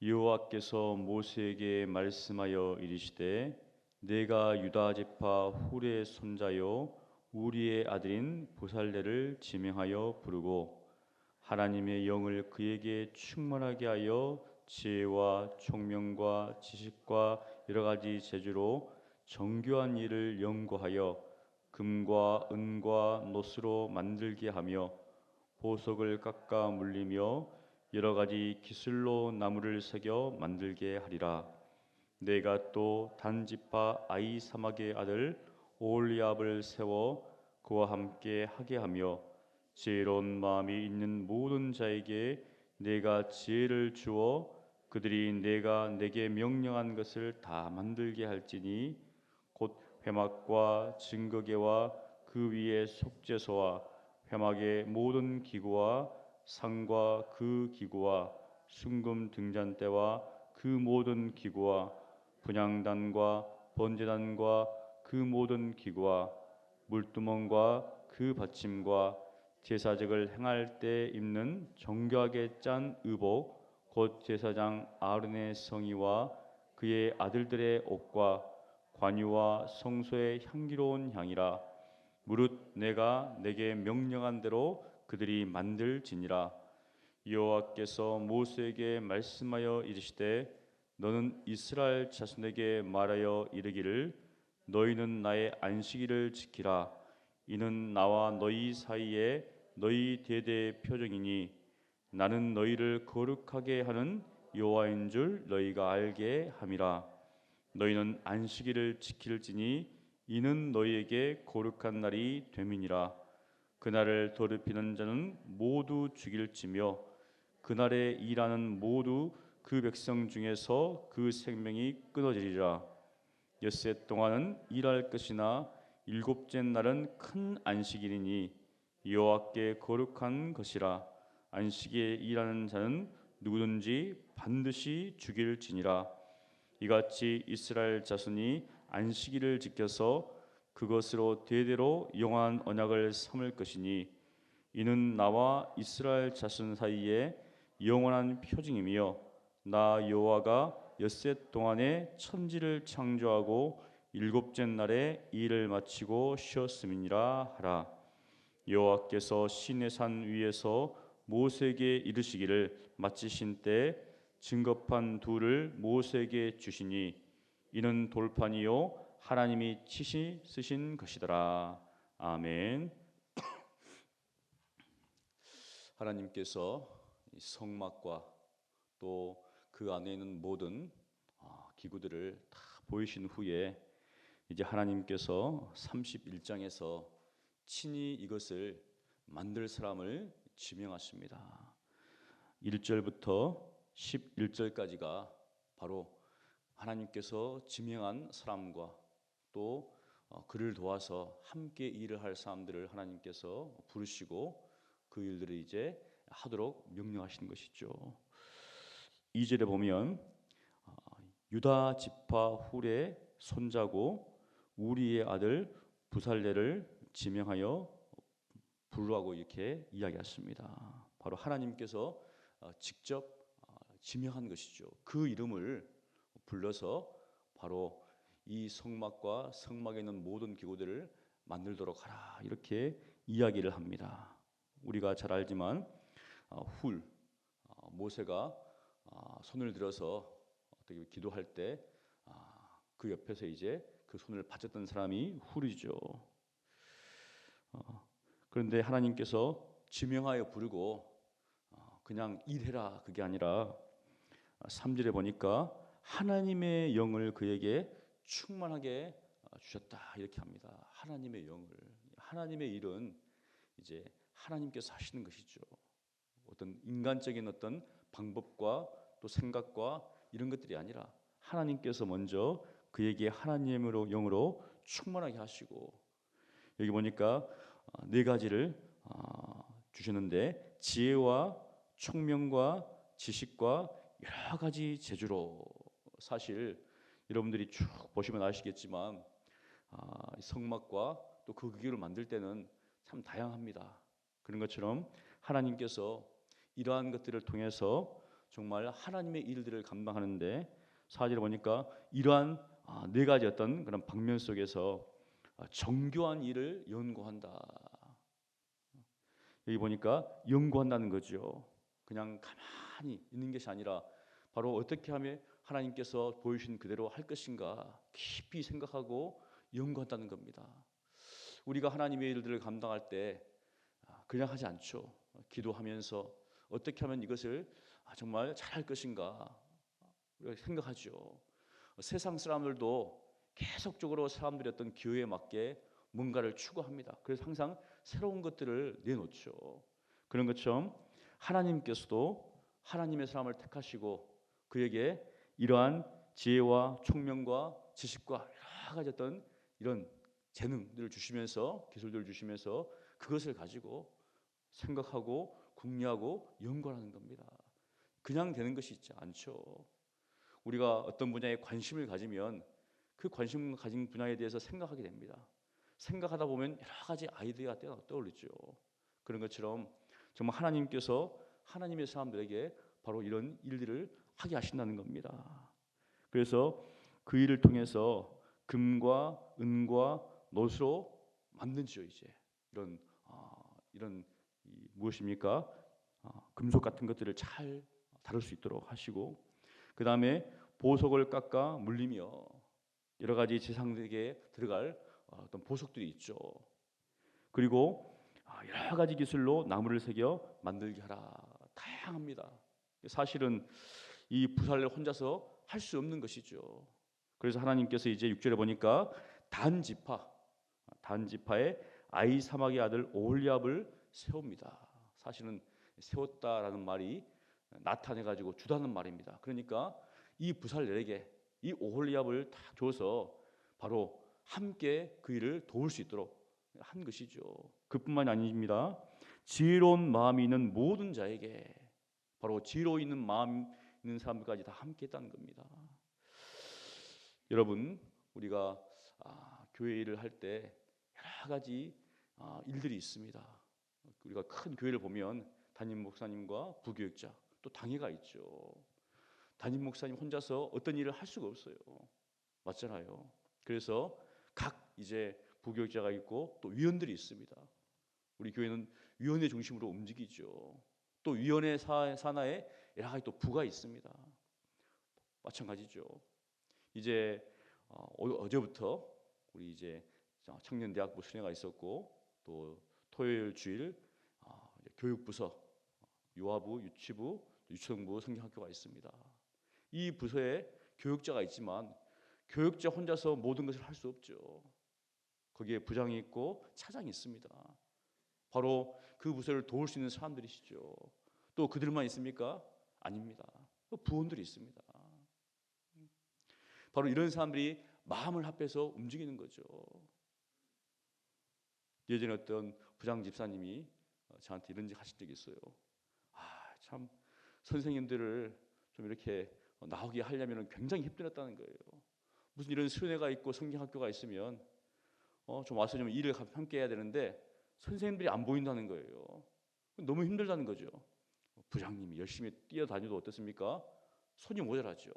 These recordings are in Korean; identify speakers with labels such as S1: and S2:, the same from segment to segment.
S1: 여호와께서 모세에게 말씀하여 이르시되 내가 유다 지파 훌의 손자요 우리의 아들인 부살레를 지명하여 부르고 하나님의 영을 그에게 충만하게 하여 지혜와 총명과 지식과 여러 가지 재주로 정교한 일을 연구하여 금과 은과 노스로 만들게 하며 보석을 깎아 물리며 여러 가지 기술로 나무를 새겨 만들게 하리라. 내가 또 단지파 아이사막의 아들 오홀리압을 세워 그와 함께 하게 하며 지혜로운 마음이 있는 모든 자에게 내가 지혜를 주어 그들이 내가 내게 명령한 것을 다 만들게 할지니 곧 회막과 증거계와 그 위에 속죄소와 회막의 모든 기구와 상과 그 기구와 순금 등잔대와 그 모든 기구와 분향단과 번제단과 그 모든 기구와 물두멍과 그 받침과 제사적을 행할 때 입는 정교하게 짠 의복 곧 제사장 아론의 성의와 그의 아들들의 옷과 관유와 성소의 향기로운 향이라. 무릇 내가 내게 명령한 대로 그들이 만들지니라. 여호와께서 모세에게 말씀하여 이르시되 너는 이스라엘 자손에게 말하여 이르기를 너희는 나의 안식일을 지키라. 이는 나와 너희 사이에 너희 대대의 표정이니 나는 너희를 거룩하게 하는 여호와인 줄 너희가 알게 함이라. 너희는 안식일을 지킬지니 이는 너희에게 거룩한 날이 됨이니라. 그날을 더럽히는 자는 모두 죽일지며 그날에 일하는 모두 그 백성 중에서 그 생명이 끊어지리라. 엿새 동안은 일할 것이나 일곱째 날은 큰 안식일이니 여호와께 거룩한 것이라. 안식일에 일하는 자는 누구든지 반드시 죽일지니라. 이같이 이스라엘 자손이 안식일을 지켜서 그것으로 대대로 영원한 언약을 삼을 것이니 이는 나와 이스라엘 자손 사이에 영원한 표징이며 나 여호와가 엿새 동안에 천지를 창조하고 일곱째 날에 일을 마치고 쉬었음이니라 하라. 여호와께서 시내산 위에서 모세에게 이르시기를 마치신 때 증거판 둘을 모세에게 주시니 이는 돌판이요 하나님이 치시 쓰신 것이더라. 아멘. 하나님께서 성막과 또 그 안에 있는 모든 기구들을 다 보이신 후에 이제 하나님께서 31장에서 친히 이것을 만들 사람을 지명하십니다. 1절부터 11절까지가 바로 하나님께서 지명한 사람과 또 그를 도와서 함께 일을 할 사람들을 하나님께서 부르시고 그 일들을 이제 하도록 명령하시는 것이죠. 2절에 보면 유다 지파 훌의 손자고 우리의 아들 부살레를 지명하여 부르라고 이렇게 이야기했습니다. 바로 하나님께서 직접 지명한 것이죠. 그 이름을 불러서 바로 이 성막과 성막에 있는 모든 기구들을 만들도록 하라 이렇게 이야기를 합니다. 우리가 잘 알지만 모세가 손을 들어서 어떻게 기도할 때 그 옆에서 이제 그 손을 받쳤던 사람이 훌이죠. 그런데 하나님께서 지명하여 부르고 그냥 일해라 그게 아니라 3절에 보니까 하나님의 영을 그에게 충만하게 주셨다 이렇게 합니다. 하나님의 영을. 하나님의 일은 이제 하나님께서 하시는 것이죠. 어떤 인간적인 어떤 방법과 또 생각과 이런 것들이 아니라 하나님께서 먼저 그에게 하나님으로 영으로 충만하게 하시고 여기 보니까 네 가지를 주시는데 지혜와 총명과 지식과 여러 가지 재주로 사실 여러분들이 쭉 보시면 아시겠지만 성막과 또 그 기구를 만들 때는 참 다양합니다. 그런 것처럼 하나님께서 이러한 것들을 통해서 정말 하나님의 일들을 감당하는데 4절에 보니까 이러한 네 가지 어떤 그런 방면 속에서 정교한 일을 연구한다. 여기 보니까 연구한다는 거죠. 그냥 가만히 있는 것이 아니라 바로 어떻게 하면 하나님께서 보여주신 그대로 할 것인가 깊이 생각하고 연구한다는 겁니다. 우리가 하나님의 일들을 감당할 때 그냥 하지 않죠. 기도하면서 어떻게 하면 이것을 정말 잘할 것인가 우리가 생각하죠. 세상 사람들도 계속적으로 사람들의 어떤 기호에 맞게 뭔가를 추구합니다. 그래서 항상 새로운 것들을 내놓죠. 그런 것처럼 하나님께서도 하나님의 사람을 택하시고 그에게 이러한 지혜와 총명과 지식과 여러 가지 어떤 이런 재능들을 주시면서 기술들을 주시면서 그것을 가지고 생각하고 궁리하고 연구하는 겁니다. 그냥 되는 것이 있지 않죠. 우리가 어떤 분야에 관심을 가지면 그 관심 가진 분야에 대해서 생각하게 됩니다. 생각하다 보면 여러 가지 아이디어가 떠오르죠. 그런 것처럼 정말 하나님께서 하나님의 사람들에게 바로 이런 일들을 하게 하신다는 겁니다. 그래서 그 일을 통해서 금과 은과 노수로 만든지요. 이제 이런 무엇입니까? 금속 같은 것들을 잘 다룰 수 있도록 하시고 그 다음에 보석을 깎아 물리며 여러 가지 지상세계에 들어갈 어떤 보석들이 있죠. 그리고 여러 가지 기술로 나무를 새겨 만들게 하라. 다양합니다. 사실은 이 부살을 혼자서 할 수 없는 것이죠. 그래서 하나님께서 이제 6절에 보니까 단지파에 아이사막의 아들 오홀리압을 세웁니다. 사실은 세웠다라는 말이 나타내가지고 주다는 말입니다. 그러니까 이 부살ler에게 이 오홀리압을 딱 줘서 바로 함께 그 일을 도울 수 있도록 한 것이죠. 그뿐만이 아닙니다. 지혜로운 마음이 있는 모든 자에게 바로 지혜로 있는 마음 있는 사람들까지 다 함께 했다는 겁니다. 여러분 우리가 교회 일을 할 때 여러 가지 일들이 있습니다. 우리가 큰 교회를 보면 담임 목사님과 부교육자 또 당회가 있죠. 담임 목사님 혼자서 어떤 일을 할 수가 없어요. 맞잖아요. 그래서 각 이제 부교육자가 있고 또 위원들이 있습니다. 우리 교회는 위원회 중심으로 움직이죠. 또 위원회 산하에 여러 가지 또 부가 있습니다. 마찬가지죠. 이제 어제부터 우리 이제 청년대학부 수련회가 있었고 또 토요일 주일 교육부서 유아부, 유치부, 유초등부 성경학교가 있습니다. 이 부서에 교육자가 있지만 교육자 혼자서 모든 것을 할 수 없죠. 거기에 부장이 있고 차장이 있습니다. 바로 그 부서를 도울 수 있는 사람들이시죠. 또 그들만 있습니까? 아닙니다. 부원들이 있습니다. 바로 이런 사람들이 마음을 합해서 움직이는 거죠. 예전에 어떤 부장 집사님이 저한테 이런 적 하신 적이 있어요. 참 선생님들을 좀 이렇게 나오게 하려면 굉장히 힘들었다는 거예요. 무슨 이런 수련회가 있고 성경학교가 있으면 좀 와서 좀 일을 함께 해야 되는데 선생님들이 안 보인다는 거예요. 너무 힘들다는 거죠. 부장님이 열심히 뛰어다녀도 어떻습니까? 손이 모자라죠.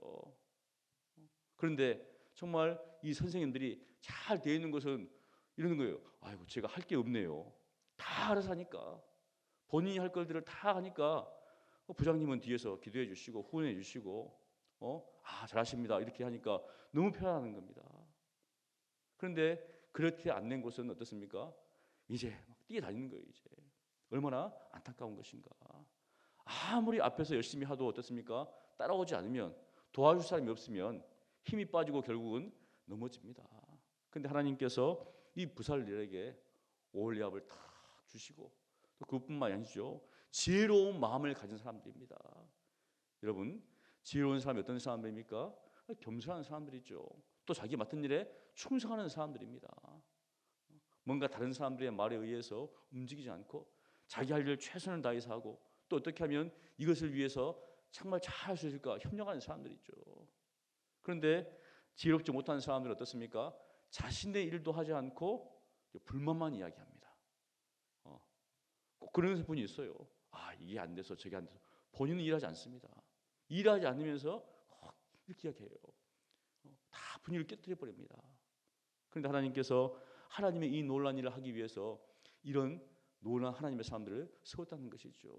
S1: 그런데 정말 이 선생님들이 잘 되어 있는 것은 이러는 거예요. 아이고 제가 할 게 없네요. 다 알아서 하니까 본인이 할 것들을 다 하니까 부장님은 뒤에서 기도해 주시고 후원해 주시고 잘하십니다 이렇게 하니까 너무 편안한 겁니다. 그런데 그렇게 안 된 곳은 어떻습니까? 이제 막 뛰어다니는 거예요. 이제 얼마나 안타까운 것인가. 아무리 앞에서 열심히 하도 어떻습니까? 따라오지 않으면 도와줄 사람이 없으면 힘이 빠지고 결국은 넘어집니다. 그런데 하나님께서 이 부살들에게 오홀리압을 탁 주시고 또 그뿐만이 아니죠. 지혜로운 마음을 가진 사람들입니다. 여러분 지혜로운 사람이 어떤 사람들입니까? 겸손한 사람들이죠. 또 자기 맡은 일에 충성하는 사람들입니다. 뭔가 다른 사람들의 말에 의해서 움직이지 않고 자기 할 일을 최선을 다해서 하고 또 어떻게 하면 이것을 위해서 정말 잘 할 수 있을까 협력하는 사람들이죠. 그런데 지혜롭지 못한 사람들은 어떻습니까? 자신의 일도 하지 않고 불만만 이야기합니다. 꼭 그런 분이 있어요. 이게 안 돼서 저게 안 돼서 본인은 일하지 않습니다. 일하지 않으면서 이렇게 이야기해요. 다 분위기를 깨뜨려 버립니다. 그런데 하나님께서 하나님의 이 놀라운 일을 하기 위해서 이런 놀라운 하나님의 사람들을 세웠다는 것이죠.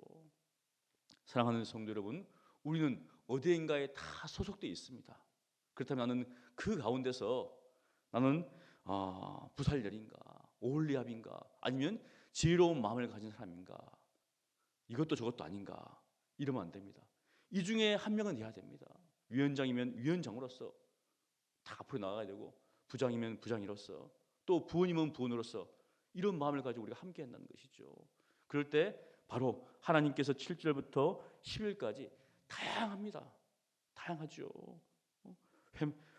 S1: 사랑하는 성도 여러분, 우리는 어디인가에 다 소속되어 있습니다. 그렇다면 나는 그 가운데서 나는 부살열인가, 오홀리압인가, 아니면 지혜로운 마음을 가진 사람인가, 이것도 저것도 아닌가, 이러면 안 됩니다. 이 중에 한 명은 돼야 됩니다. 위원장이면 위원장으로서 다 앞으로 나가야 되고, 부장이면 부장으로서, 또 부원이면 부원으로서 이런 마음을 가지고 우리가 함께 한다는 것이죠. 그럴 때 바로 하나님께서 7절부터 10일까지 다양합니다. 다양하죠.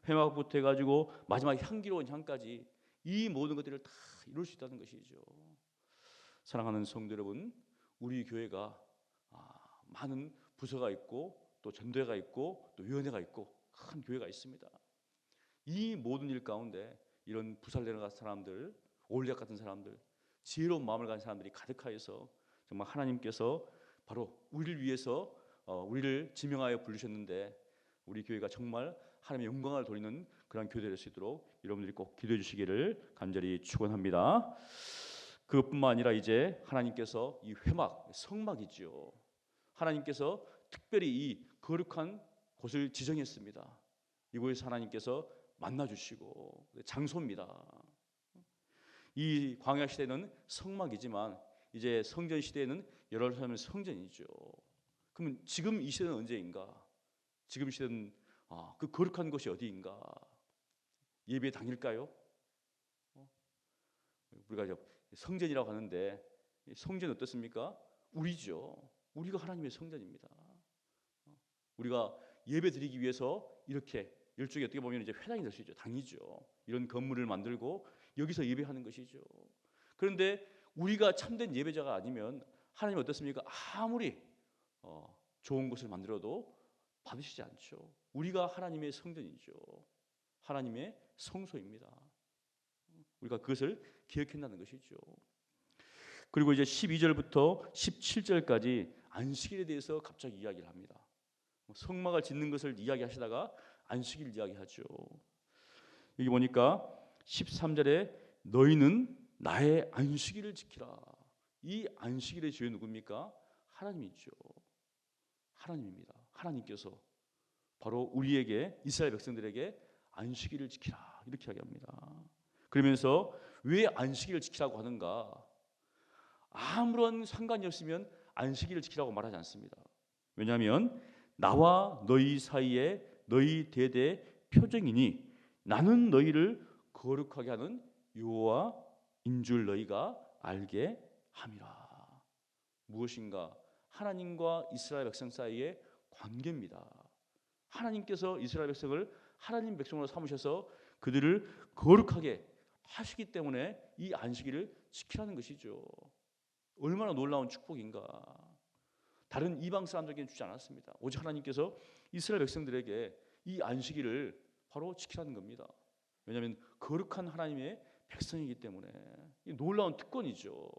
S1: 회막부터 해가지고 마지막 향기로운 향까지 이 모든 것들을 다 이룰 수 있다는 것이죠. 사랑하는 성도 여러분, 우리 교회가 많은 부서가 있고 또 전도회가 있고 또 위원회가 있고 큰 교회가 있습니다. 이 모든 일 가운데 이런 부살되는 사람들, 올리앗 같은 사람들, 지혜로운 마음을 가진 사람들이 가득하여서 정말 하나님께서 바로 우리를 위해서 우리를 지명하여 부르셨는데 우리 교회가 정말 하나님의 영광을 돌리는 그런 교회가 될 수 있도록 여러분들이 꼭 기도해 주시기를 간절히 축원합니다. 그것뿐만 아니라 이제 하나님께서 이 회막, 성막이죠. 하나님께서 특별히 이 거룩한 곳을 지정했습니다. 이곳에서 하나님께서 만나주시고 장소입니다. 이 광야 시대는 성막이지만 이제 성전 시대에는 예루살렘은 성전이죠. 그러면 지금 이 시대는 언제인가? 지금 시대는 그 거룩한 곳이 어디인가? 예배 당일까요? 우리가 성전이라고 하는데 성전 어떻습니까? 우리죠. 우리가 하나님의 성전입니다. 우리가 예배 드리기 위해서 이렇게 일종의 어떻게 보면 이제 회당이 될 수 있죠. 당이죠. 이런 건물을 만들고 여기서 예배하는 것이죠. 그런데 우리가 참된 예배자가 아니면 하나님 어떻습니까? 아무리 좋은 곳을 만들어도 받으시지 않죠. 우리가 하나님의 성전이죠. 하나님의 성소입니다. 우리가 그것을 기억한다는 것이죠. 그리고 이제 12절부터 17절까지 안식일에 대해서 갑자기 이야기를 합니다. 성막을 짓는 것을 이야기하시다가 안식일 이야기하죠. 여기 보니까 13절에 너희는 나의 안식일을 지키라. 이 안식일의 주인 누굽니까? 하나님이죠. 하나님입니다. 하나님께서 바로 우리에게 이스라엘 백성들에게 안식일을 지키라 이렇게 이야기합니다. 그러면서 왜 안식일을 지키라고 하는가? 아무런 상관이 없으면 안식일을 지키라고 말하지 않습니다. 왜냐하면 나와 너희 사이에 너희 대대 표정이니 나는 너희를 거룩하게 하는 여호와인 줄 너희가 알게 함이라. 무엇인가? 하나님과 이스라엘 백성 사이의 관계입니다. 하나님께서 이스라엘 백성을 하나님 백성으로 삼으셔서 그들을 거룩하게 하시기 때문에 이 안식일을 지키라는 것이죠. 얼마나 놀라운 축복인가. 다른 이방 사람들에게는 주지 않았습니다. 오직 하나님께서 이스라엘 백성들에게 이 안식일을 바로 지키라는 겁니다. 왜냐하면 거룩한 하나님의 백성이기 때문에 이 놀라운 특권이죠.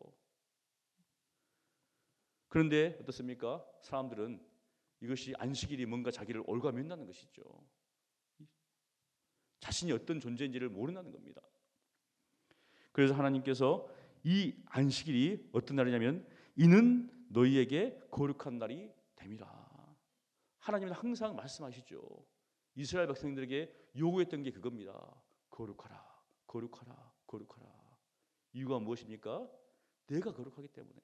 S1: 그런데 어떻습니까? 사람들은 이것이 안식일이 뭔가 자기를 올가맨다는 것이죠. 자신이 어떤 존재인지를 모른다는 겁니다. 그래서 하나님께서 이 안식일이 어떤 날이냐면 이는 너희에게 거룩한 날이 됨이라. 하나님은 항상 말씀하시죠. 이스라엘 백성들에게 요구했던 게 그겁니다. 거룩하라, 거룩하라, 거룩하라. 이유가 무엇입니까? 내가 거룩하기 때문에.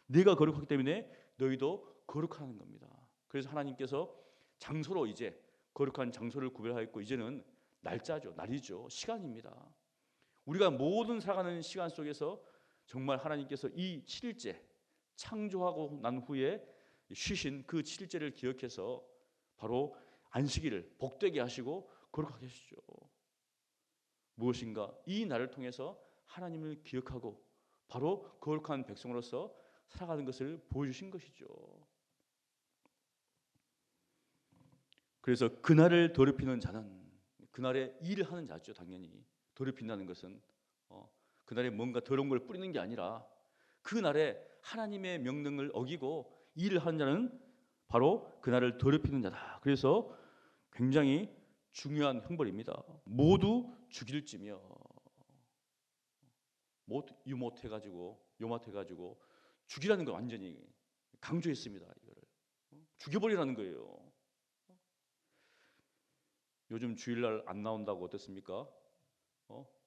S1: 내가 거룩하기 때문에 너희도 거룩하는 겁니다. 그래서 하나님께서 장소로 이제 거룩한 장소를 구별하였고 이제는 날짜죠, 날이죠, 시간입니다. 우리가 모든 살아가는 시간 속에서 정말 하나님께서 이 7일째 창조하고 난 후에 쉬신 그 7일째를 기억해서 바로 안식일을 복되게 하시고 거룩하게 하시죠. 무엇인가? 이 날을 통해서 하나님을 기억하고 바로 거룩한 백성으로서 살아가는 것을 보여주신 것이죠. 그래서 그날을 더럽히는 자는 그날에 일을 하는 자죠. 당연히 더럽힌다는 것은 그날에 뭔가 더러운 걸 뿌리는 게 아니라 그날에 하나님의 명령을 어기고 일을 하는 자는 바로 그날을 더럽히는 자다. 그래서 굉장히 중요한 형벌입니다. 모두 죽일지며 유못해가지고 요못해가지고 죽이라는 걸 완전히 강조했습니다. 이거를 죽여버리라는 거예요. 요즘 주일날 안 나온다고 어떻습니까?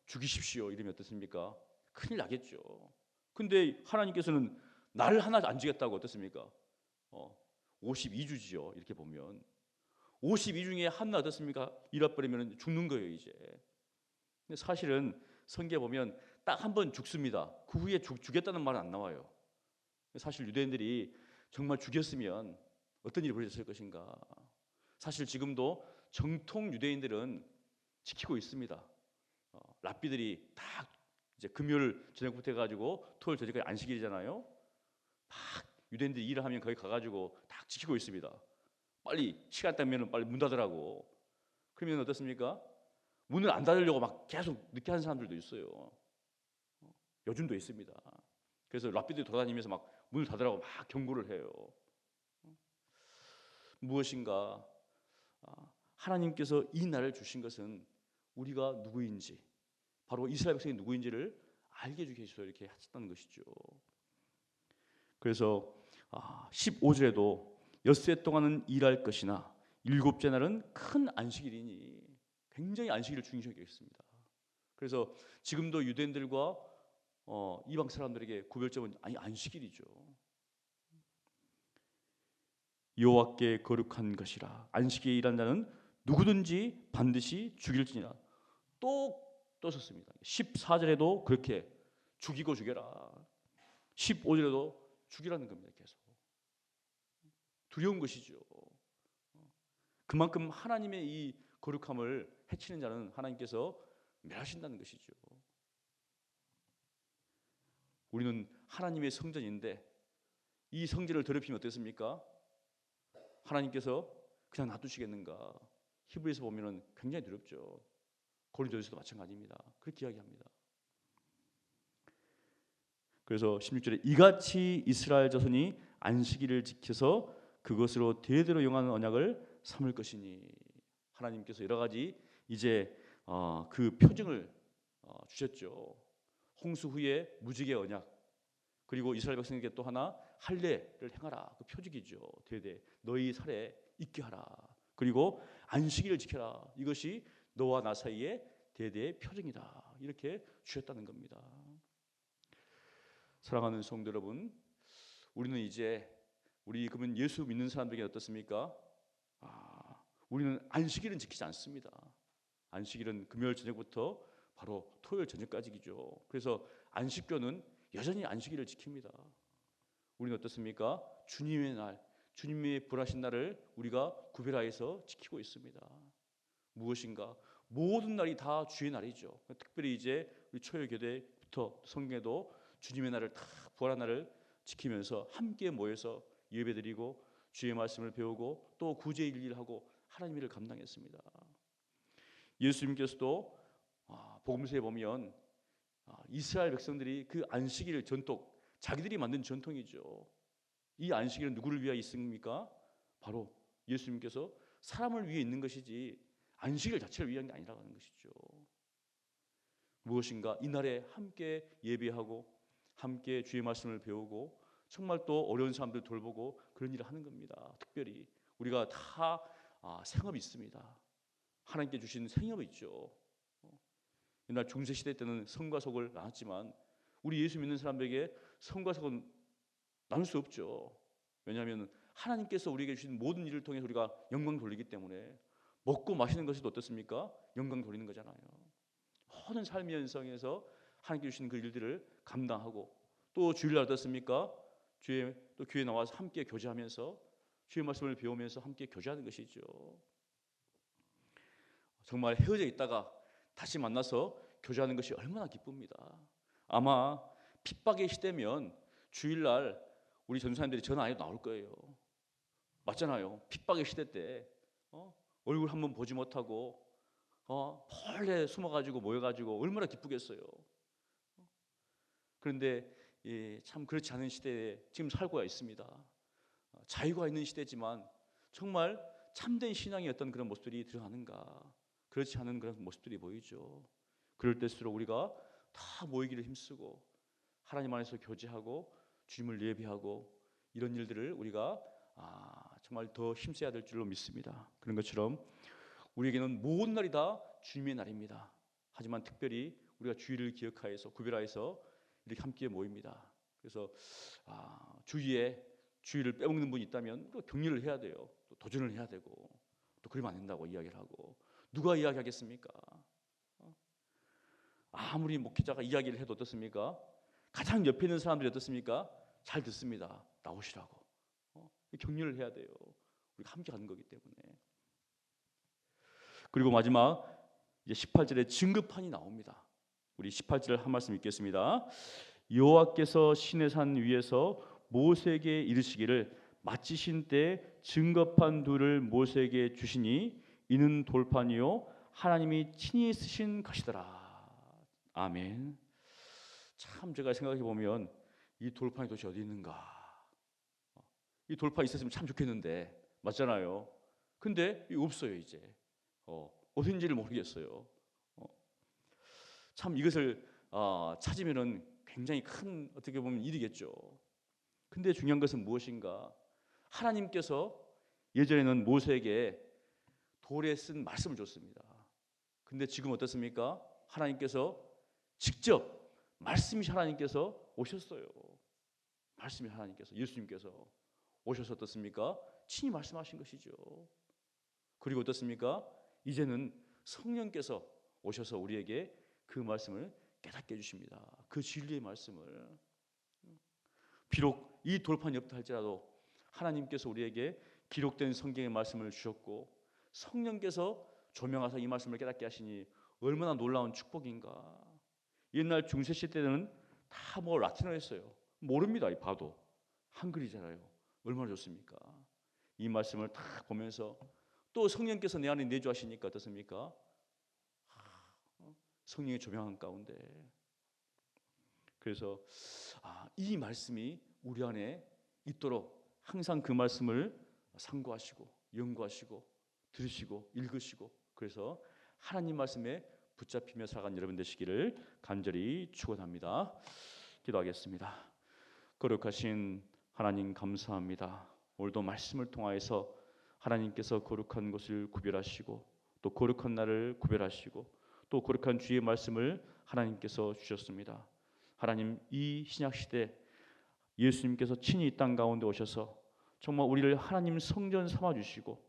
S1: 죽이십시오 이러면 어떻습니까? 큰일 나겠죠. 근데 하나님께서는 날 하나 안 주겠다고 어떻습니까? 52주지요. 이렇게 보면 52 중에 하나 어떻습니까? 잃어버리면 죽는 거예요 이제. 근데 사실은 성경에 보면 딱 한 번 죽습니다. 그 후에 죽겠다는 말은 안 나와요. 사실 유대인들이 정말 죽였으면 어떤 일이 벌어졌을 것인가. 사실 지금도 정통 유대인들은 지키고 있습니다. 랍비들이 딱 이제 금요일 저녁부터 해가지고 토요일 저녁까지 안식일이잖아요. 막 유대인들이 일을 하면 거기 가가지고 딱 지키고 있습니다. 빨리 시간 되면 빨리 문 닫으라고. 그러면 어떻습니까? 문을 안 닫으려고 막 계속 늦게 하는 사람들도 있어요. 요즘도 있습니다. 그래서 랍비들이 돌아다니면서 막 문을 닫으라고 막 경고를 해요. 무엇인가 하나님께서 이 날을 주신 것은 우리가 누구인지, 바로 이스라엘 백성이 누구인지를 알게 해주기 위해서 이렇게 하셨다는 것이죠. 그래서 15절에도 엿새 동안은 일할 것이나 일곱째 날은 큰 안식일이니 굉장히 안식일을 중요시 여겼습니다. 그래서 지금도 유대인들과 이방 사람들에게 구별점은 안식일이죠. 여호와께 거룩한 것이라. 안식일에 일한 자는 누구든지 반드시 죽일지니라. 또 썼습니다. 14절에도 그렇게 죽이고 죽여라. 15절에도 죽이라는 겁니다. 계속 두려운 것이죠. 그만큼 하나님의 이 거룩함을 해치는 자는 하나님께서 멸하신다는 것이죠. 우리는 하나님의 성전인데 이 성전을 더럽히면 어떻습니까? 하나님께서 그냥 놔두시겠는가? 히브리서 보면은 굉장히 두렵죠. 고린도전서도 마찬가지입니다. 그렇게 이야기합니다. 그래서 16절에 이같이 이스라엘 자손이 안식일을 지켜서 그것으로 대대로 영하는 언약을 삼을 것이니, 하나님께서 여러 가지 이제 그 표징을 주셨죠. 홍수 후에 무지개 언약, 그리고 이스라엘 백성에게 또 하나 할례를 행하라. 그 표징이죠. 대대 너희 살에 있게 하라. 그리고 안식일을 지켜라. 이것이 너와 나 사이의 대대의 표징이다. 이렇게 주셨다는 겁니다. 사랑하는 성도 여러분, 우리는 이제 그러면 예수 믿는 사람들에게 어떻습니까? 우리는 안식일은 지키지 않습니다. 안식일은 금요일 저녁부터 바로 토요일 저녁까지죠. 그래서 안식교는 여전히 안식일을 지킵니다. 우리는 어떻습니까? 주님의 날, 주님의 부활하신 날을 우리가 구별하여서 지키고 있습니다. 무엇인가? 모든 날이 다 주의 날이죠. 특별히 이제 우리 초일교대부터 성경에도 주님의 날을 다 부활한 날을 지키면서 함께 모여서 예배드리고 주의 말씀을 배우고 또 구제의 일을 하고 하나님의 일을 감당했습니다. 예수님께서도 복음서에 보면 이스라엘 백성들이 그 안식일 전통, 자기들이 만든 전통이죠. 이 안식일은 누구를 위하여 있습니까? 바로 예수님께서 사람을 위해 있는 것이지 안식일 자체를 위한 게 아니라는 것이죠. 무엇인가 이날에 함께 예배하고 함께 주의 말씀을 배우고 정말 또 어려운 사람들 돌보고 그런 일을 하는 겁니다. 특별히 우리가 다 생업이 있습니다. 하나님께 주신 생업이 있죠. 옛날 중세시대 때는 성과 속을 나눴지만 우리 예수 믿는 사람들에게 성과 속은 나눌 수 없죠. 왜냐하면 하나님께서 우리에게 주신 모든 일을 통해서 우리가 영광 돌리기 때문에 먹고 마시는 것이 어떻습니까? 영광 돌리는 거잖아요. 모든 삶의 현상에서 하나님께 주신 그 일들을 감당하고 또 주일날 어떻습니까? 또 교회에 나와서 함께 교제하면서 주의 말씀을 배우면서 함께 교제하는 것이죠. 정말 헤어져 있다가 다시 만나서 교제하는 것이 얼마나 기쁩니다. 아마 핍박의 시대면 주일날 우리 전도사님들이 전화 안 해도 나올 거예요. 맞잖아요. 핍박의 시대 때 얼굴 한번 보지 못하고 몰래 숨어가지고 모여가지고 얼마나 기쁘겠어요. 그런데 참 그렇지 않은 시대에 지금 살고 있습니다. 자유가 있는 시대지만 정말 참된 신앙의 어떤 그런 모습들이 드러나는가? 그렇지 않은 그런 모습들이 보이죠. 그럴 때일수록 우리가 다 모이기를 힘쓰고 하나님 안에서 교제하고 주님을 예배하고 이런 일들을 우리가 정말 더 힘써야 될 줄로 믿습니다. 그런 것처럼 우리에게는 모든 날이 다 주님의 날입니다. 하지만 특별히 우리가 주일을 기억하여서 구별하여서 이렇게 함께 모입니다. 그래서 주위에 주일을 빼먹는 분이 있다면 또 격려를 해야 돼요. 또 도전을 해야 되고 또 그러면 안 된다고 이야기를 하고 누가 이야기하겠습니까? 아무리 목회자가 이야기를 해도 어떻습니까? 가장 옆에 있는 사람들이 어떻습니까? 잘 듣습니다. 나오시라고 격려를 해야 돼요. 우리가 함께 가는 거기 때문에. 그리고 마지막 이제 18절에 증거판이 나옵니다. 우리 18절 한 말씀 읽겠습니다. 여호와께서 시내 산 위에서 모세에게 이르시기를 마치신 때 증거판 둘을 모세에게 주시니 이는 돌판이요 하나님이 친히 쓰신 것이더라. 아멘. 참 제가 생각해 보면 이 돌판이 도대체 어디 있는가? 이 돌판 있었으면 참 좋겠는데 맞잖아요. 근데 없어요 이제. 어딘지를 모르겠어요. 참 이것을 찾으면은 굉장히 큰 어떻게 보면 일이겠죠. 근데 중요한 것은 무엇인가? 하나님께서 예전에는 모세에게 돌에 쓴 말씀을 줬습니다. 근데 지금 어떻습니까? 하나님께서 직접 말씀이신 하나님께서 오셨어요. 말씀이 하나님께서 예수님께서 오셔서 어떻습니까? 친히 말씀하신 것이죠. 그리고 어떻습니까? 이제는 성령께서 오셔서 우리에게 그 말씀을 깨닫게 해주십니다. 그 진리의 말씀을. 비록 이 돌판이 없다 할지라도 하나님께서 우리에게 기록된 성경의 말씀을 주셨고 성령께서 조명하사 이 말씀을 깨닫게 하시니 얼마나 놀라운 축복인가. 옛날 중세시대 때는 다 라틴어였어요. 모릅니다. 봐도 한글이잖아요. 얼마나 좋습니까? 이 말씀을 다 보면서 또 성령께서 내 안에 내주하시니까 어떻습니까? 성령의 조명한 가운데. 그래서 이 말씀이 우리 안에 있도록 항상 그 말씀을 상고하시고 연구하시고 들으시고 읽으시고 그래서 하나님 말씀에 붙잡히며 살아가는 여러분 되시기를 간절히 축원합니다. 기도하겠습니다. 거룩하신 하나님 감사합니다. 오늘도 말씀을 통하여서 하나님께서 거룩한 것을 구별하시고 또 거룩한 날을 구별하시고 또 거룩한 주의 말씀을 하나님께서 주셨습니다. 하나님 이 신약시대 예수님께서 친히 이 땅 가운데 오셔서 정말 우리를 하나님 성전 삼아주시고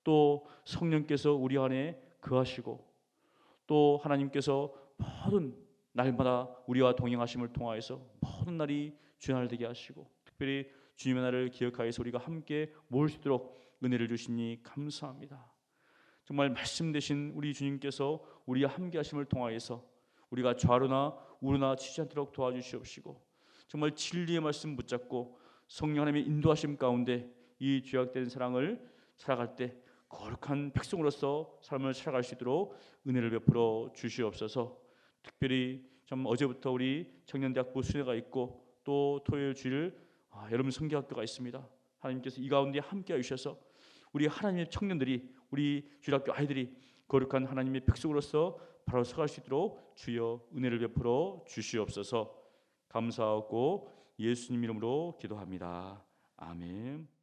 S1: 또 성령께서 우리 안에 거하시고 또 하나님께서 모든 날마다 우리와 동행하심을 통하여서 모든 날이 주의 날 되게 하시고 특별히 주님의 날을 기억하여서 우리가 함께 모일 수 있도록 은혜를 주시니 감사합니다. 정말 말씀 되신 우리 주님께서 우리와 함께 하심을 통하여서 우리가 좌로나 우로나 치지 않도록 도와주시옵시고 정말 진리의 말씀 붙잡고 성령 하나님의 인도하심 가운데 이 죄악된 사랑을 살아갈 때 거룩한 백성으로서 삶을 살아갈 수 있도록 은혜를 베풀어 주시옵소서. 특별히 좀 어제부터 우리 청년대학부 수련회가 있고 또 토요일 주일 여러분 성경학교가 있습니다. 하나님께서 이 가운데 함께해 주셔서 우리 하나님의 청년들이 우리 주일학교 아이들이 거룩한 하나님의 백성으로서 바로 서갈 수 있도록 주여 은혜를 베풀어 주시옵소서. 감사하고 예수님 이름으로 기도합니다. 아멘.